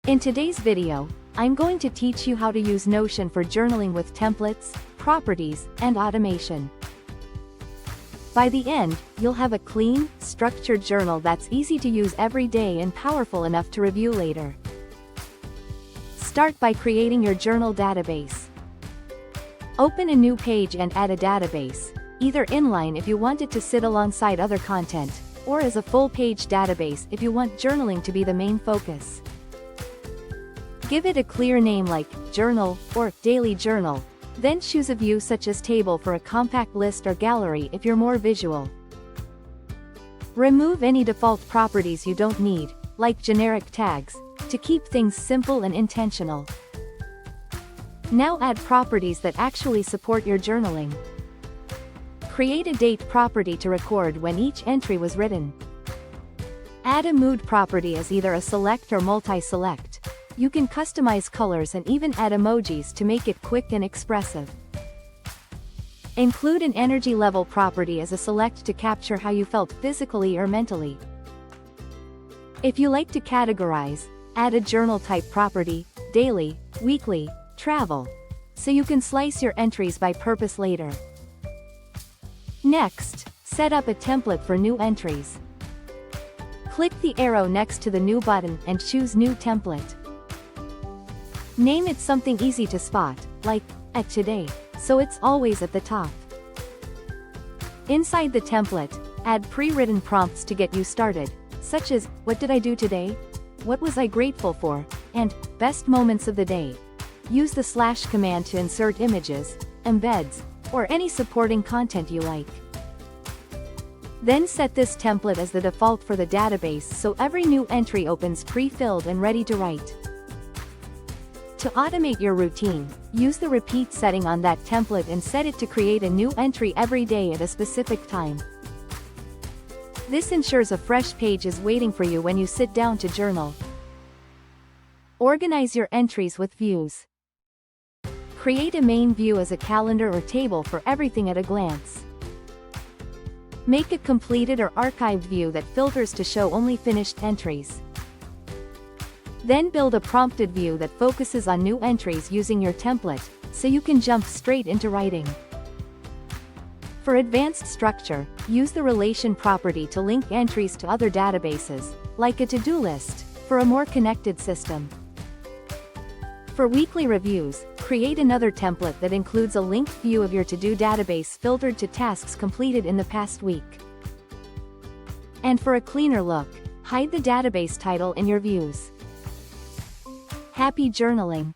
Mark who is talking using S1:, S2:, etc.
S1: In today's video, I'm going to teach you how to use Notion for journaling with templates, properties, and automation. By the end, you'll have a clean, structured journal that's easy to use every day and powerful enough to review later. Start by creating your journal database. Open a new page and add a database, either inline if you want it to sit alongside other content, or as a full-page database if you want journaling to be the main focus. Give it a clear name like Journal or Daily Journal, then choose a view such as Table for a compact list or Gallery if you're more visual. Remove any default properties you don't need, like generic tags, to keep things simple and intentional. Now add properties that actually support your journaling. Create a date property to record when each entry was written. Add a mood property as either a select or multi-select. You can customize colors and even add emojis to make it quick and expressive. Include an energy level property as a select to capture how you felt physically or mentally. If you like to categorize, add a journal type property, daily, weekly, travel, so you can slice your entries by purpose later. Next, set up a template for new entries. Click the arrow next to the New button and choose New Template. Name it something easy to spot, like, at today, so it's always at the top. Inside the template, add pre-written prompts to get you started, such as, what did I do today? What was I grateful for? And, best moments of the day. Use the / command to insert images, embeds, or any supporting content you like. Then set this template as the default for the database so every new entry opens pre-filled and ready to write. To automate your routine, use the repeat setting on that template and set it to create a new entry every day at a specific time. This ensures a fresh page is waiting for you when you sit down to journal. Organize your entries with views. Create a main view as a calendar or table for everything at a glance. Make a completed or archived view that filters to show only finished entries. Then build a prompted view that focuses on new entries using your template, so you can jump straight into writing. For advanced structure, use the relation property to link entries to other databases, like a to-do list, for a more connected system. For weekly reviews, create another template that includes a linked view of your to-do database filtered to tasks completed in the past week. And for a cleaner look, hide the database title in your views. Happy journaling!